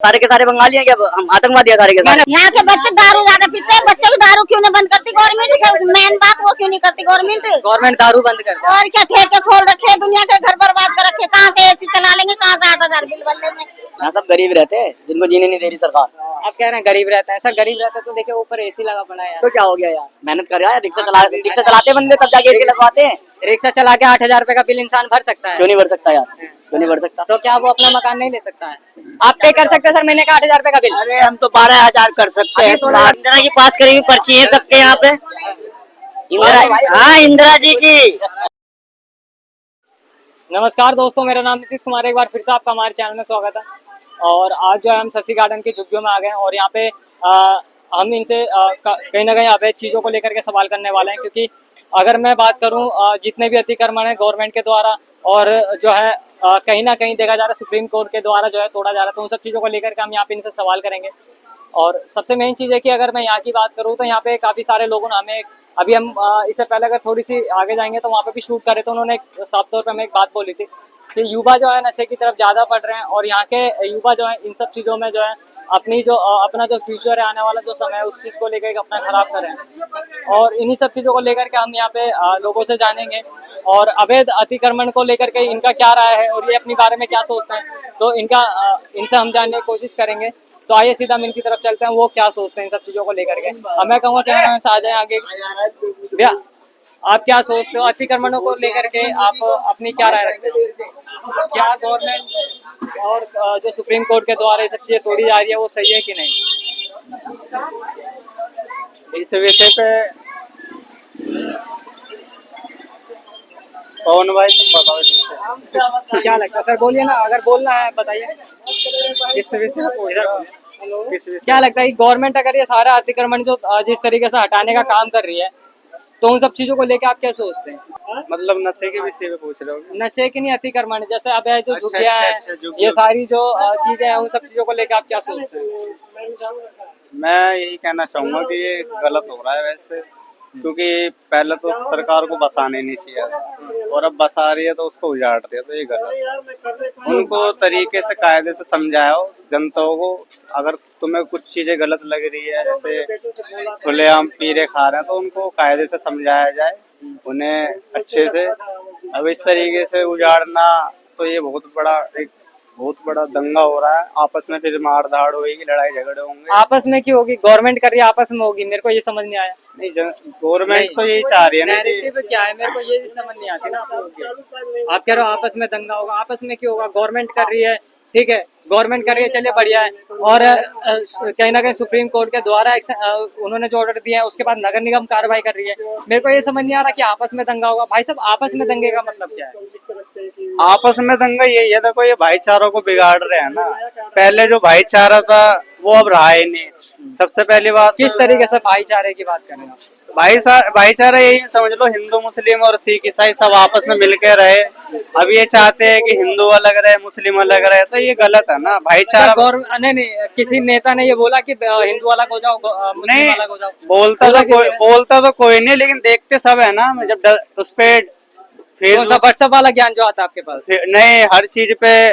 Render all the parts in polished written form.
सारे के सारे बंगाली हैं क्या? हम आतंकवादी है सारे के सारे? यहाँ के बच्चे दारू ज्यादा पीते हैं, बच्चे की दारू क्यों नहीं बंद करती गवर्नमेंट? मेन बात वो क्यों नहीं करती गवर्नमेंट? गवर्नमेंट दारू बंद कर दे। और क्या ठेके खोल रखे, दुनिया के घर बर्बाद कर रखे। कहाँ से एसी चला लेंगे, कहाँ से 8,000 बिल भर लेंगे? यहाँ सब गरीब रहते हैं जिनको जीने नहीं दे रही सरकार। आप कह रहे हैं गरीब रहते हैं, सर गरीब रहते हैं तो देखिए ऊपर एसी लगा पड़ा है यार। तो क्या हो गया यार, मेहनत कर रहा है, रिक्शा चलाते बंदे तब जाके एसी लगवाते हैं। रिक्शा चला के 8,000 रुपए का बिल इंसान भर सकता है। क्यों नहीं भर सकता यार, क्यों नहीं भर सकता? तो क्या वो अपना मकान नहीं ले सकता है? आप पे कर सकते हैं सर महीने का 8,000 रुपए का बिल? अरे हम तो 12,000 कर सकते हैं। इंदिरा की पास करी हुई पर्ची है सबके यहाँ पे। इंदिरा, हाँ इंदिरा जी की। नमस्कार दोस्तों, मेरा नाम नीतीश कुमार। एक बार फिर से आपका हमारे चैनल में स्वागत है। और आज जो है हम शशि गार्डन की झुग्गियों में आ गए हैं और यहाँ पे हम इनसे कहीं ना कहीं अवैध चीज़ों को लेकर के सवाल करने वाले हैं, क्योंकि अगर मैं बात करूँ जितने भी अतिक्रमण है गवर्नमेंट के द्वारा और जो है कहीं ना कहीं देखा जा रहा है सुप्रीम कोर्ट के द्वारा जो है तोड़ा जा रहा है, तो उन सब चीज़ों को लेकर के हम यहाँ पे इनसे सवाल करेंगे। और सबसे मेन चीज़ है कि अगर मैं यहाँ की बात करूँ तो यहाँ पे काफ़ी सारे लोगों ने हमें अभी हम इससे पहले अगर थोड़ी सी आगे जाएंगे तो वहाँ पे भी शूट करे तो उन्होंने साफ तौर पे हमें एक बात बोली थी कि युवा जो है नशे की तरफ ज़्यादा बढ़ रहे हैं और यहाँ के युवा जो है इन सब चीज़ों में जो है अपना जो फ्यूचर है, आने वाला जो समय है, उस चीज़ को लेकर अपना खराब कर रहे हैं। और इन्हीं सब चीज़ों को लेकर के हम यहाँ पे लोगों से जानेंगे और अवैध अतिक्रमण को लेकर के इनका क्या राय है और ये अपने बारे में क्या सोचते हैं, तो इनसे हम जानने की कोशिश करेंगे। तो आइए सीधा हम इनकी तरफ चलते हैं, वो क्या सोचते हैं इन सब चीज़ों को लेकर के। मैं कहूँगा कि आ जाए आगे। भैया आप क्या सोचते हो अतिक्रमणों को लेकर के, आप अपनी क्या राय रखते हो? क्या गवर्नमेंट और जो सुप्रीम कोर्ट के द्वारा ये सब चीज़ें तोड़ी जा रही है वो सही है कि नहीं? इस विषय पे कौन भाई तुम बताओ। क्या लगता है सर, बोलिए ना, अगर बोलना है बताइए। इस विषय में पूछ रहा हूँ। किस विषय? क्या लगता है कि गवर्नमेंट अगर ये सारा अतिक्रमण जो जिस तरीके से हटाने का काम कर रही है, तो उन सब चीज़ों को लेकर आप क्या सोचते हैं? मतलब नशे के विषय में पूछ रहे हो? नशे की नहीं, अतिक्रमण जैसे अब है जो अच्छा, झुग्गियाँ अच्छा, हैं, अच्छा, झुग्गियाँ। ये सारी जो चीजें हैं, उन सब चीजों को लेकर आप क्या सोचते हैं? मैं यही कहना चाहूंगा कि ये गलत हो रहा है वैसे, क्योंकि पहले तो सरकार को बसाने नहीं चाहिए और अब बसा रही है तो उसको उजाड़ रही है, तो ये गलत। उनको तरीके से कायदे से समझाओ जनताओं को। अगर तुम्हें कुछ चीजें गलत लग रही है, जैसे खुलेआम पीरे खा रहे हैं, तो उनको कायदे से समझाया जाए उन्हें अच्छे से। अब इस तरीके से उजाड़ना तो ये बहुत बड़ा दंगा हो रहा है। आपस में फिर मार धाड़ होगी, लड़ाई झगड़े होंगे। आपस में क्यों होगी? गवर्नमेंट कर रही है, आपस में होगी? मेरे को ये समझ नहीं आया। नहीं, गवर्नमेंट तो यही चाह रही है ना कि नैरेटिव क्या है, मेरे को ये समझ नहीं आती ना आप लोगों की। आप कह रहे हो आपस में दंगा होगा, आपस में क्यों होगा? गवर्नमेंट कर रही है, ठीक है, गवर्नमेंट कर रही है, चलिए बढ़िया है। और कहीं ना कहीं सुप्रीम कोर्ट के द्वारा उन्होंने जो ऑर्डर दिया है उसके बाद नगर निगम कार्रवाई कर रही है। मेरे को ये समझ नहीं आ रहा कि आपस में दंगा होगा। भाई साहब, आपस में दंगे का मतलब क्या है? आपस में दंगा यही है। देखो, ये भाईचारों को बिगाड़ रहे हैं ना। पहले जो भाईचारा था वो अब रहा ही नहीं। सबसे पहली बात, किस तरीके से भाईचारे की बात करें आप? भाईचारा यही समझ लो, हिंदू मुस्लिम और सिख ईसाई सब आपस में मिलकर रहे। अब ये चाहते हैं कि हिंदू अलग रहे, मुस्लिम अलग रहे, तो ये गलत है ना। भाईचारा नहीं, किसी नेता ने ये बोला कि हिंदू अलग हो जाओ, मुस्लिम नहीं अलग हो जाओ? बोलता तो कोई नहीं, लेकिन देखते सब है ना। जब उस पे व्हाट्सएप वाला ज्ञान जो आता है आपके पास? नहीं, हर चीज पे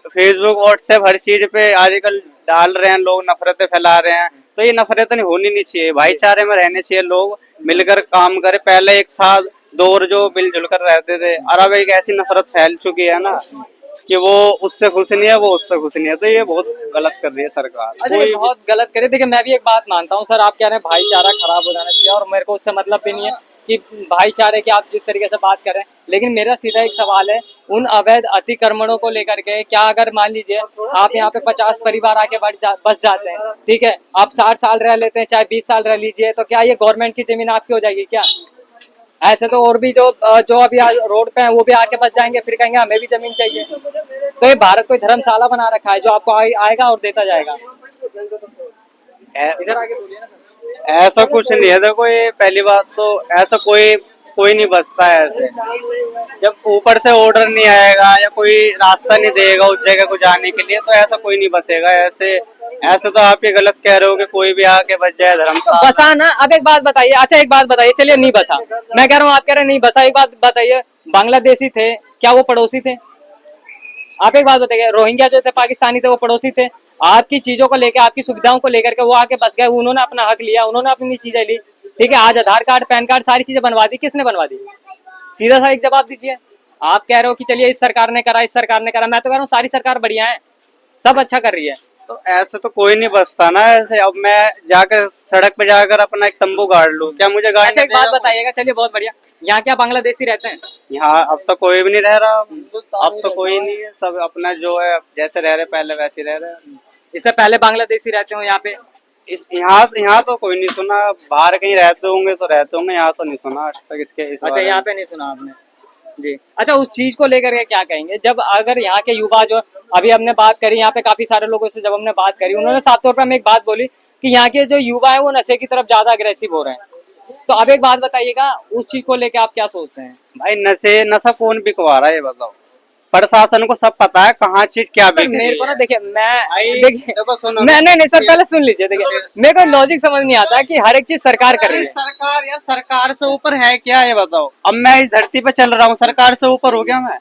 फेसबुक व्हाट्सएप हर चीज पे आजकल डाल रहे हैं लोग, नफरतें फैला रहे हैं। तो ये नफरतें होनी नहीं चाहिए, भाईचारे में रहने चाहिए, लोग मिलकर काम करें। पहले एक था दौर जो मिलजुल कर रहते थे, और अब एक ऐसी नफरत फैल चुकी है ना कि वो उससे खुश नहीं है, वो उससे खुश नहीं है। तो ये बहुत गलत कर रही है सरकार। बहुत गलत करे। देखिए, मैं भी एक बात मानता हूँ सर, आप कह रहे हैं भाईचारा खराब हो जाना चाहिए और मेरे को उससे मतलब भी नहीं है कि भाईचारे की आप जिस तरीके से बात कर रहे हैं। लेकिन मेरा सीधा एक सवाल है, उन अवैध अतिक्रमणों को लेकर के, क्या अगर मान लीजिए आप यहाँ पे 50 परिवार आके बस जाते हैं, ठीक है, आप 60 साल रह लेते हैं, चाहे 20 साल रह लीजिए, तो क्या ये गवर्नमेंट की जमीन आपकी हो जाएगी क्या? ऐसे तो और भी जो अभी रोड पे हैं वो भी आके बच जाएंगे, फिर कहेंगे हमें भी जमीन चाहिए। तो ये भारत कोई धर्मशाला बना रखा है जो आपको आएगा और देता जाएगा। इधर आगे बोलिए ना। ऐसा कुछ नहीं है। देखो, ये पहली बात तो ऐसा कोई नहीं बसता है ऐसे। जब ऊपर से ऑर्डर नहीं आएगा या कोई रास्ता नहीं देगा उस जगह को जाने के लिए, तो ऐसा कोई नहीं बसेगा। ऐसे तो आप ये गलत कह रहे हो कि कोई भी आके बच जाए धर्मशाला। बसा ना। अब एक बात बताइए, अच्छा एक बात बताइए, चलिए नहीं बसा, मैं कह रहा हूँ, आप कह रहे हैं नहीं बसा। एक बात बताइए, बांग्लादेशी थे, क्या वो पड़ोसी थे? आप एक बात बताइए, रोहिंग्या जो थे पाकिस्तानी थे, वो पड़ोसी थे? आपकी चीजों को लेकर, आपकी सुविधाओं को लेकर के वो आके बस गए, उन्होंने अपना हक लिया, उन्होंने अपनी चीजें ली, ठीक है। आज आधार कार्ड, पैन कार्ड, सारी चीजें बनवा दी, किसने बनवा दी? सीधा सा एक जवाब दीजिए। आप कह रहे हो कि चलिए इस सरकार ने करा, इस सरकार ने करा, मैं तो कह रहा हूँ सारी सरकार बढ़िया है, सब अच्छा कर रही है। तो ऐसे तो कोई नहीं बसता ना। ऐसे अब मैं जाकर सड़क पे जाकर अपना एक तंबू गाड़ लूं, क्या मुझे गाड़ने अच्छा एक बात देगा? बताइएगा, चलिए बहुत बढ़िया, यहाँ क्या बांग्लादेशी रहते हैं? यहाँ अब तो कोई भी नहीं रह रहा, अब तो कोई नहीं है, सब अपना जो है जैसे रह रहे पहले वैसे ही रह रहे। इससे पहले बांग्लादेशी रहते हो यहाँ पे? यहाँ तो कोई नहीं सुना, बाहर कहीं रहते होंगे तो रहते होंगे, यहाँ तो नहीं सुना आज तक इसके इस अच्छा, बारे में। यहाँ पे नहीं सुना आपने जी। अच्छा, उस चीज को लेकर के क्या कहेंगे, जब अगर यहाँ के युवा जो अभी हमने बात करी, यहाँ पे काफी सारे लोगों से जब हमने बात करी, उन्होंने साफ तौर पर हमें एक बात बोली कि यहाँ के जो युवा है वो नशे की तरफ ज्यादा अग्रेसिव हो रहे हैं। तो अब एक बात बताइएगा, उस चीज को लेकर आप क्या सोचते हैं? भाई नशा कौन बिकवा रहा है ये बताओ? प्रशासन को सब पता है कहाँ चीज क्या सर बिक रही मेरे को ना है। देखिए, देखो सुनो, मैं नहीं सर, पहले सुन लीजिए। देखिए मेरे को लॉजिक समझ नहीं आता कि हर एक चीज सरकार कर रही है। सरकार यार, सरकार से ऊपर है क्या ये बताओ? अब मैं इस धरती पे चल रहा हूँ, सरकार से ऊपर हो गया मैं?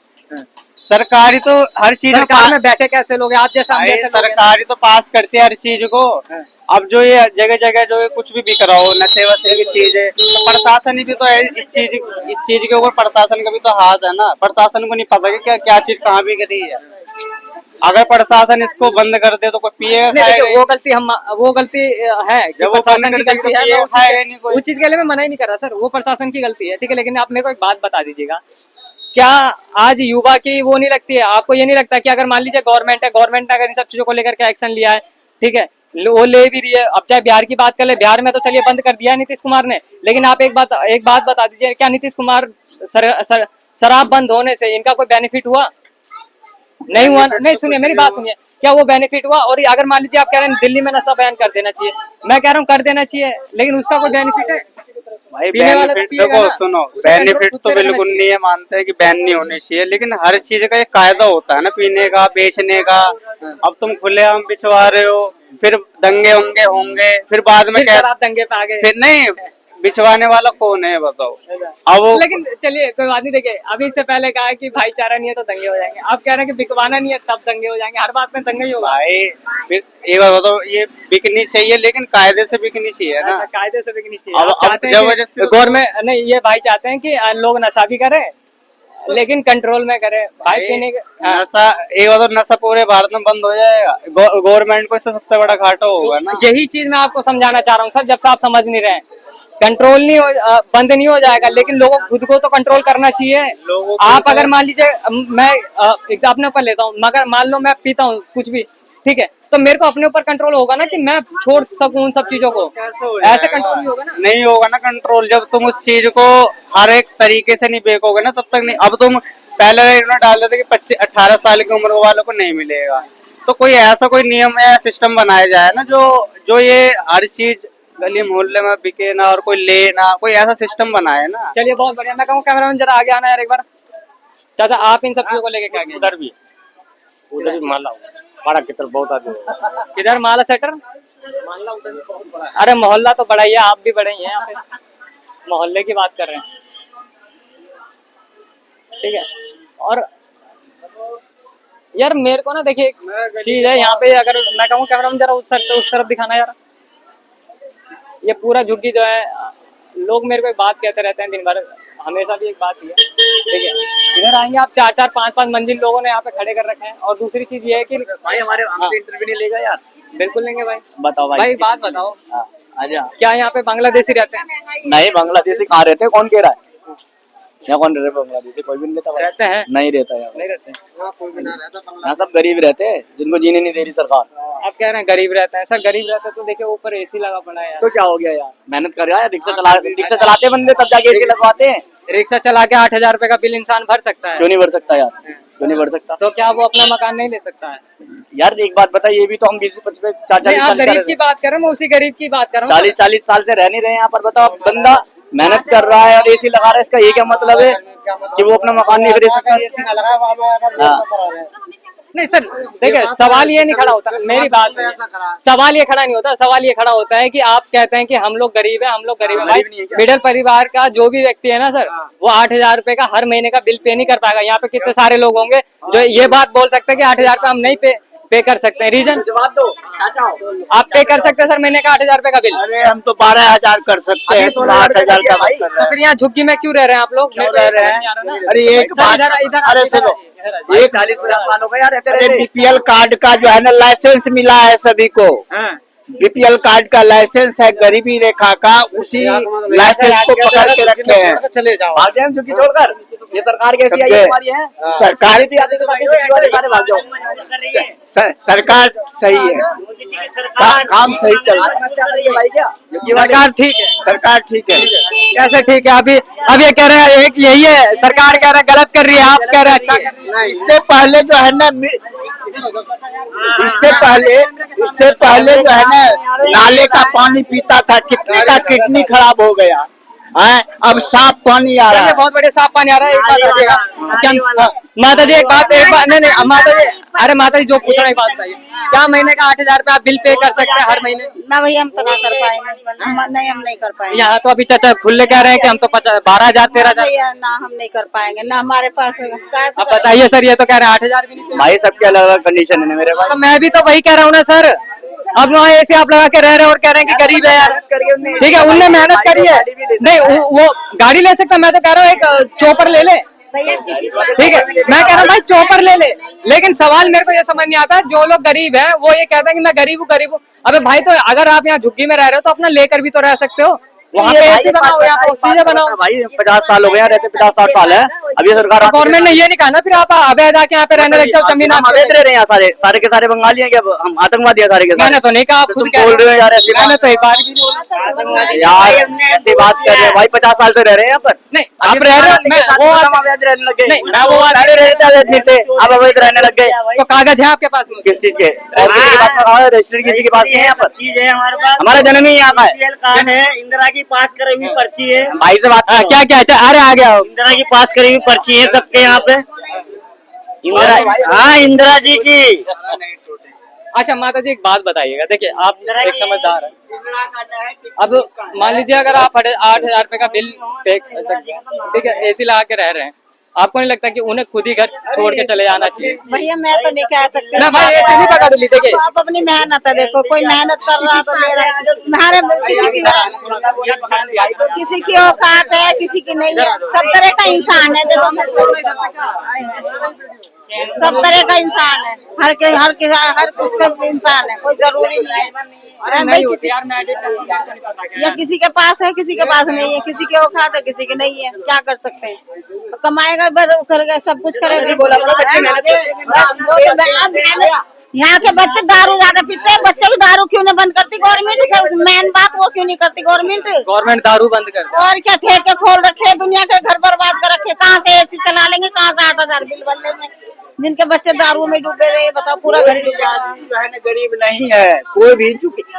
सरकारी तो हर चीज सरकार में बैठे कैसे लोग हैं? आप जैसा हम जैसे लोग हैं। सरकारी तो पास करती है हर चीज को। अब जो ये जगह जगह जो ये कुछ भी बिक रहा हो, नशे वशे की चीज है, तो प्रशासन भी तो है इस चीज के ऊपर, प्रशासन का भी तो हाथ है ना। प्रशासन को नहीं पता कि क्या क्या चीज कहाँ बिक रही है। अगर प्रशासन इसको बंद कर दे तो कोई पिएगा नहीं, खाएगा? देखिए, वो गलती है कि जब वो प्रशासन बंद की कर देगी गलती तो है। पिएगा खाएगा नहीं कोई। उस चीज के लिए मैं मना ही नहीं कर रहा सर, वो प्रशासन की गलती है, ठीक है। लेकिन आप मेरे को एक बात बता दीजिएगा, क्या आज युवा की वो नहीं लगती है आपको? ये नहीं लगता कि अगर मान लीजिए गवर्नमेंट ने अगर इन सब चीजों को लेकर के एक्शन लिया है, ठीक है, वो ले भी रही है। अब चाहे बिहार की बात कर ले, बिहार में तो चलिए बंद कर दिया है नीतीश कुमार ने, लेकिन आप एक बात बता दीजिए, क्या नीतीश कुमार शराब बंद होने से इनका कोई बेनिफिट हुआ? नहीं हुआ। नहीं, सुनिए मेरी बात सुनिए, क्या वो बेनिफिट हुआ? और अगर मान लीजिए आप कह रहे हैं दिल्ली में नशा बैन कर देना चाहिए, मैं कह रहा हूँ कर देना चाहिए, लेकिन उसका कोई बेनिफिट है? भाई पीने वाला तो बेनिफिट पिएगा देखो ना, सुनो, उसे बेनिफिट कंट्रोल तो खुद पे रखना बिल्कुल चाहिए। नहीं है, मानते हैं कि बैन नहीं होनी चाहिए, लेकिन हर चीज का एक कायदा होता है ना, पीने का, बेचने का। अब तुम खुलेआम बिचवा रहे हो, फिर दंगे वंगे होंगे, फिर बाद में फिर सर आप दंगे पे आ गए। फिर नहीं, बिचवाने वाला कौन है बताओ? अब लेकिन चलिए कोई बात नहीं, देखिए अभी इससे पहले कहा कि भाईचारा नहीं है तो दंगे हो जाएंगे, आप कह रहे हैं कि बिकवाना नहीं है तब दंगे हो जाएंगे, हर बात में दंगे ही होगा। भाई एक बार बताओ, ये बिकनी चाहिए लेकिन कायदे से बिकनी चाहिए ना। अच्छा, कायदे से बिकनी चाहिए। अब आप चाहते हैं जबरदस्ती कि गवर्नमेंट नहीं, ये भाई चाहते हैं कि लोग नशा भी करें लेकिन कंट्रोल में करें। भाई पीने हाँ। नशा एक बार तो नशा पूरे भारत में बंद हो जाएगा, गवर्नमेंट को इससे सबसे बड़ा घाटा होगा ना। यही चीज मैं आपको समझाना चाह रहा हूँ सर, जब से आप समझ नहीं रहे हैं। कंट्रोल नहीं हो बंद नहीं हो जाएगा, लेकिन लोगों खुद को तो कंट्रोल करना चाहिए। आप अगर मान लीजिए मैं अपने ऊपर लेता हूँ, मगर मान लो मैं पीता हूँ कुछ भी, ठीक है, तो मेरे को अपने ऊपर कंट्रोल होगा ना कि मैं छोड़ सकूं उन सब चीजों को। ऐसे कंट्रोल नहीं होगा ना। नहीं होगा ना कंट्रोल, जब तुम उस चीज को हर एक तरीके से नहीं बेकोगे ना, तब तक नहीं। अब तुम पहले इन्होंने डाल देते कि 25-18 साल की उम्र वालों को नहीं मिलेगा, तो कोई ऐसा कोई नियम या सिस्टम बनाया जाए ना जो ये हर चीज गली मोहल्ले में बिके ना, और कोई ले ना, कोई ऐसा सिस्टम बनाए ना। चलिए बहुत बढ़िया, मैं कहूँ कैमरामैन जरा आगे आना यार एक बार। चाचा आप इन सब चीजों को लेके क्या गए? उधर भी माला बड़ा की तरफ बहुत आदमी। किधर माला सेक्टर? माला उधर भी बहुत बड़ा है। अरे मोहल्ला तो बड़ा ही है, आप भी बड़े ही हैं यहाँ पे, मोहल्ले की बात कर रहे हैं, ठीक है। और यार मेरे को ना देखिए एक चीज है यहाँ पे, अगर मैं कहूँ कैमरामैन जरा उस तरफ दिखाना यार, ये पूरा झुग्गी जो है, लोग मेरे को एक बात कहते रहते हैं दिन भर, हमेशा भी एक बात ही है, ठीक है। इधर आएंगे आप 4-4, 5-5 मंजिल लोगों ने यहाँ पे खड़े कर रखे हैं। और दूसरी चीज ये है कि भाई हमारे हमसे इंटरव्यू नहीं लेगा यार? बिल्कुल लेंगे भाई। बताओ भाई बात बताओ, आजा। क्या यहाँ पे बांग्लादेशी रहते हैं? नहीं, बांग्लादेशी कहाँ रहते हैं? कौन कह रहा है? यहाँ कौन रहता है बांग्लादेशी? कोई भी नहीं रहता भाई। रहते हैं? नहीं रहता यार, नहीं रहते हैं। यहाँ सब गरीब रहते हैं जिनको जीने नहीं दे रही सरकार। आप कह रहे हैं गरीब रहते हैं, सर गरीब रहते हैं तो देखिए ऊपर एसी लगा पड़ा है यार। तो क्या हो गया यार, मेहनत कर रहा है, रिक्शा चलाते बंदे तब जाके एसी लगवाते हैं। रिक्शा चला के 8,000 रुपए का बिल इंसान भर सकता है? क्यों नहीं भर सकता यार, क्यों नहीं भर सकता? तो क्या वो अपना मकान नहीं ले सकता है? यार एक बात बता, ये भी तो हम 20-25 नहीं, आप गरीब की बात कर रहे हैं, मैं उसी गरीब की बात कर रहा हूँ। 40 साल से रह नहीं रहे यहाँ पर। बताओ, बंदा मेहनत कर रहा है और एसी लगा रहा है, इसका ये क्या मतलब है कि वो अपना मकान नहीं खरीद सकता? नहीं सर देखिए, सवाल ये नहीं खड़ा होता, मेरी बात सुनिए, सवाल ये खड़ा नहीं होता। सवाल ये खड़ा होता है कि आप कहते हैं कि हम लोग गरीब है, हम लोग गरीब है। भाई मिडिल परिवार का जो भी व्यक्ति है ना सर, वो 8,000 रुपए का हर महीने का बिल पे नहीं कर पाएगा। यहाँ पे कितने सारे लोग होंगे जो ये बात बोल सकते हैं कि 8,000 रुपए हम नहीं पे पे कर सकते हैं। रीजन जवाब दो। आप पे कर सकते हैं सर महीने का 8,000 रुपए का बिल? अरे हम तो 12,000 कर सकते हैं, 8,000 का बात कर तो रहे फिर यहाँ झुग्गी में क्यों रह रहे हैं आप लोग? क्यों रह रहे हैं? अरे एक बात, अरे सुनो, एक 40-50 साल हो गए यार रहते अरे रहते। बीपीएल कार्ड का जो है ना लाइसेंस मिला है सभी को। हाँ। बीपीएल कार्ड का लाइसेंस है, गरीबी रेखा का, उसी लाइसेंस को पकड़ के रखे हैं। चले जाओ। भाग जाए झुग्गी छोड़कर। ये सरकार कैसी आई है हमारी है? सरकार भी आती तो सारी झुग्गी वाले सारे भाग जाओ। सरकार सही है, काम सही चल रहा है, भाई क्या सरकार ठीक है? सरकार ठीक है। कैसे ठीक है? अब ये कह रहे हैं एक यही है, सरकार कह रहा है गलत कर रही है, आप कह रहे हैं अच्छा कर रही है। इससे पहले जो है ना, इससे पहले जो है ना नाले का पानी पीता था, कितने का किडनी खराब हो गया है, अब साफ पानी आ रहा चलिए, है। बहुत बढ़िया साफ पानी आ रहा है। एक बात रखिएगा क्या माता जी, एक बात नहीं नहीं माता जी, अरे माता जी जो पूछ रहा है एक बात बताइए, क्या महीने का 8,000 रुपए आप बिल पे कर सकते हैं हर महीने? ना भैया हम तो ना कर पाएंगे, नहीं हम नहीं कर पाएंगे। यहाँ तो अभी चाचा खुले कह रहे हैं कि हम तो 12,000 13,000। भैया ना हम नहीं कर पाएंगे, ना हमारे पास अब बताइए सर, ये तो कह रहे हैं 8,000 भी नहीं। भाई सबके अलग अलग कंडीशन है मेरे पास। तो मैं भी तो वही कह रहा हूँ ना सर, अब वहाँ ऐसे आप लगा के रह रहे हैं और कह रहे हैं कि गरीब है यार। ठीक है, उनने मेहनत करी है, नहीं वो गाड़ी ले सकता, मैं तो कह रहा हूँ एक चॉपर ले ले। ठीक है, मैं कह रहा हूँ भाई चॉपर ले ले, लेकिन सवाल मेरे को ये समझ नहीं आता, जो लोग गरीब है वो ये कहते हैं कि मैं गरीब हूँ। अबे भाई, तो अगर आप यहाँ झुग्गी में रह रहे हो तो अपना लेकर भी तो रह सकते हो, वहाँ पे ऐसे बनाओ या तो सीधे बनाओ। भाई 50 साल हो गए रहते, 50-60 साल है। अब ये सरकार गवर्नमेंट ने ये नहीं कहा ना फिर आप अवैध आके यहाँ पे रहने लग जाओ, जमीन आप अवैध रह रहे हैं सारे सारे के सारे बंगाली हैं क्या? हम आतंकवादी हैं सारे के सारे? मैंने तो नहीं कहा, आप खुद तुम कह बोल रहे हो यार ऐसी मैंने बात। तो एक बार भी नहीं बोला। यार ऐसी बात कर रहे हैं भाई, 50 साल से रह रहे हैं यहाँ पर। नहीं, आप रह रहे हो, मैं वो अवैध रहने लग गए। नहीं, मैं वो बात पहले रहते अवैध नहीं थे, अब अवैध रहने लग गए। तो कागज है आपके पास में? किस चीज के? रजिस्टर किसी के पास नहीं है यहाँ पर। चीज है हमारे पास, हमारा जन्म ही यहाँ का है। बीपीएल कार्ड है, इंदिरा की पास करी हुई पर्ची है, भाई से बात क्या क्या अच्छा, अरे आ गया इंदिरा की पास करी हुई पर्ची है सबके यहाँ पे। इंदिरा, हाँ इंदिरा जी की। अच्छा माता जी, एक बात बताइएगा, देखिए आप एक समझदार है। अब मान लीजिए अगर आप 8,000 रुपए का बिल पे कर सकते हैं, ठीक है, एसी लगा के रह रहे हैं, आपको नहीं लगता कि उन्हें खुद ही घर छोड़ के चले जाना चाहिए? भैया मैं तो नहीं कह सकती ना भाई, ऐसे नहीं पकड़ ली। देखिए आप अपनी मेहनत है, देखो कोई मेहनत कर रहा तो ले रहा है, हमारे किसी की औकात है, किसी की नहीं है, सब तरह का इंसान है। देखो सब तरह का इंसान है, हर उसका इंसान है, कोई जरूरी नहीं है भाई किसी या किसी के पास है, किसी के पास नहीं है, किसी की औकात है, किसी की नहीं है, क्या कर सकते हैं? कमाएगा करेगा, सब कुछ करेगा। यहाँ के बच्चे दारू ज्यादा पीते हैं, बच्चों की दारू क्यों नहीं बंद करती गवर्नमेंट? मेन बात वो क्यों नहीं करती गवर्नमेंट दारू बंद कर। और क्या ठेके खोल रखे, दुनिया के घर बर्बाद कर रखे, कहाँ से एसी चला लेंगे, कहाँ से 8,000 बिल भर लेंगे? जिनके बच्चे दारू में डूबे हुए, बताओ पूरा घर डूबा। जो है ना गरीब नहीं है कोई भी,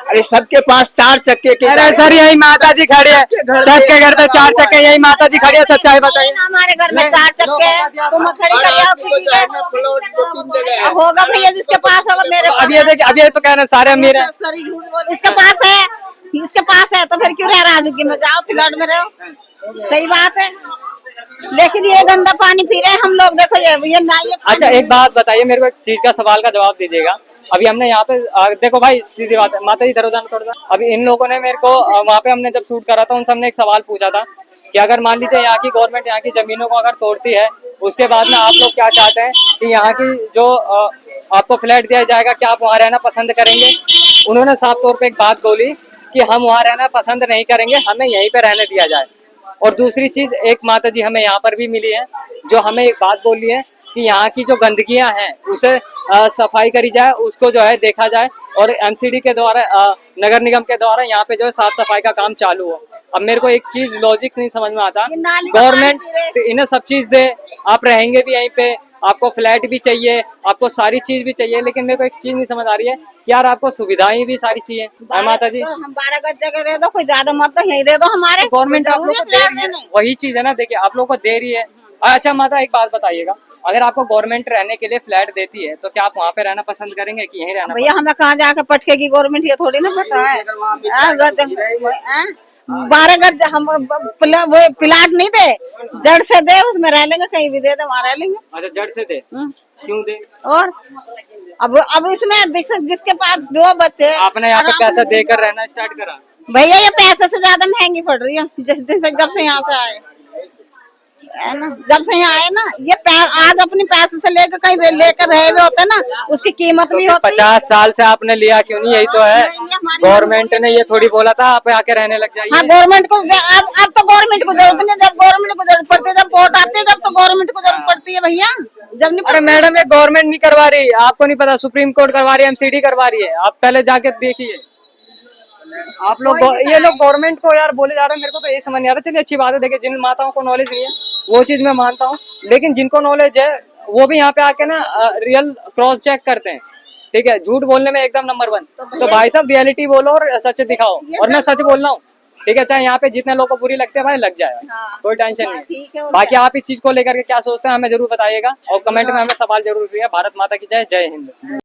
अरे सबके पास 4 चक्के के। अरे सर, यही माता जी खड़ी है, सबके घर पे 4 चक्के, यही माता जी खड़ी है, सच्चाई बताइए। हमारे घर में 4 चक्के हैं, तुम खड़ी कर आओ किसी के होगा भैया, जिसके पास होगा। मेरे अब ये देखिए, अब ये तो कह रहे हैं सारे अमीर हैं। इसके पास है तो फिर क्यों रह रहा झुग्गी में? जाओ फ्लैट में रहो, सही बात है, लेकिन ये गंदा पानी पी रहे हैं हम लोग। देखो ये ना ये। अच्छा एक बात बताइए मेरे को, एक चीज का सवाल का जवाब दीजिएगा। अभी हमने यहाँ पे देखो भाई, सीधी बात है, माता जी इधर उधर थोड़ा सा। अभी इन लोगों ने मेरे को वहाँ पे हमने जब शूट करा था, उन सबने एक सवाल पूछा था कि अगर मान लीजिए यहाँ की गवर्नमेंट यहाँ की जमीनों को अगर तोड़ती है, उसके बाद में आप लोग क्या चाहते हैं कि यहाँ की जो आपको फ्लैट दिया जाएगा, क्या आप वहाँ रहना पसंद करेंगे? उन्होंने साफ तौर पे एक बात बोली कि हम वहाँ रहना पसंद नहीं करेंगे, हमें यहीं पे रहने दिया जाए। और दूसरी चीज, एक माता जी हमें यहाँ पर भी मिली है, जो हमें एक बात बोली है कि यहाँ की जो गंदगियाँ हैं उसे सफाई करी जाए, उसको जो है देखा जाए, और एमसीडी के द्वारा नगर निगम के द्वारा यहाँ पे जो है साफ सफाई का काम चालू हो। अब मेरे को एक चीज लॉजिक नहीं समझ में आता, गवर्नमेंट इन्हें सब चीज दे, आप रहेंगे भी यहीं पे, आपको फ्लैट भी चाहिए, आपको सारी चीज भी चाहिए, लेकिन मेरे को एक चीज नहीं समझ आ रही है कि यार आपको सुविधाएं भी सारी चाहिए। माता जी हम 12 गज जगह दे दो, कोई ज्यादा मत दो, यही दे दो हमारे। गवर्नमेंट आप लोग को दे रही है, वही चीज है ना, देखिए आप लोग को दे रही है। अच्छा माता, एक बात बताइएगा, अगर आपको गवर्नमेंट रहने के लिए फ्लैट देती है तो क्या आप वहाँ पे रहना पसंद करेंगे कि यहीं रहना? भैया हमें कहाँ जाके पटकेगी गवर्नमेंट, ये थोड़ी ना पता है। 12 गज हम वो प्लाट नहीं दे, जड़ से दे, उसमें रह लेंगे, कहीं भी दे दे वहाँ रह लेंगे। अच्छा, जड़ से दे, क्यों दे? और अब इसमें जिसके पास 2 बच्चे, आपने यहाँ पे आराम पैसा से देकर रहना स्टार्ट करा? भैया ये पैसे से ज्यादा महंगी पड़ रही है जिस दिन से, जब से यहाँ से आए है ना, जब से यहाँ आए ना, ये आज अपने पैसे से लेकर कहीं लेकर रहे हुए होते ना, उसकी कीमत भी होती है। 50 साल से आपने लिया क्यों नहीं? यही तो है, गवर्नमेंट ने ये थोड़ी बोला था आप आके रहने लग जाइए। हाँ, गवर्नमेंट को अब तो गवर्नमेंट को जरूरत नहीं, जब गवर्नमेंट को जरूरत पड़ती है, जब वोट आती है, जब तो गवर्नमेंट को जरूरत पड़ती है भैया, जब नहीं। अरे मैडम, ये गवर्नमेंट नहीं करवा रही, आपको नहीं पता, सुप्रीम कोर्ट करवा रही है, MCD करवा रही है, आप पहले जाके देखिए। आप लोग ये लोग गवर्नमेंट को यार बोले जा रहे हैं, मेरे को तो ये समझ नहीं आ रहा। चलिए अच्छी बात है, देखिए जिन माताओं को नॉलेज नहीं है वो चीज मैं मानता हूँ, लेकिन जिनको नॉलेज है वो भी यहाँ पे आके ना रियल क्रॉस चेक करते हैं, ठीक है? झूठ बोलने में एकदम नंबर 1। तो भाई साहब रियलिटी बोलो और सच दिखाओ, और मैं सच बोल रहा हूँ, ठीक है? चाहे यहाँ पे जितने लोगों को बुरी लगती है भाई, लग जाए, कोई टेंशन नहीं। बाकी आप इस चीज को लेकर के क्या सोचते हैं हमें जरूर बताइएगा, और कमेंट में हमें सवाल जरूर किया। भारत माता की जय, जय हिंद।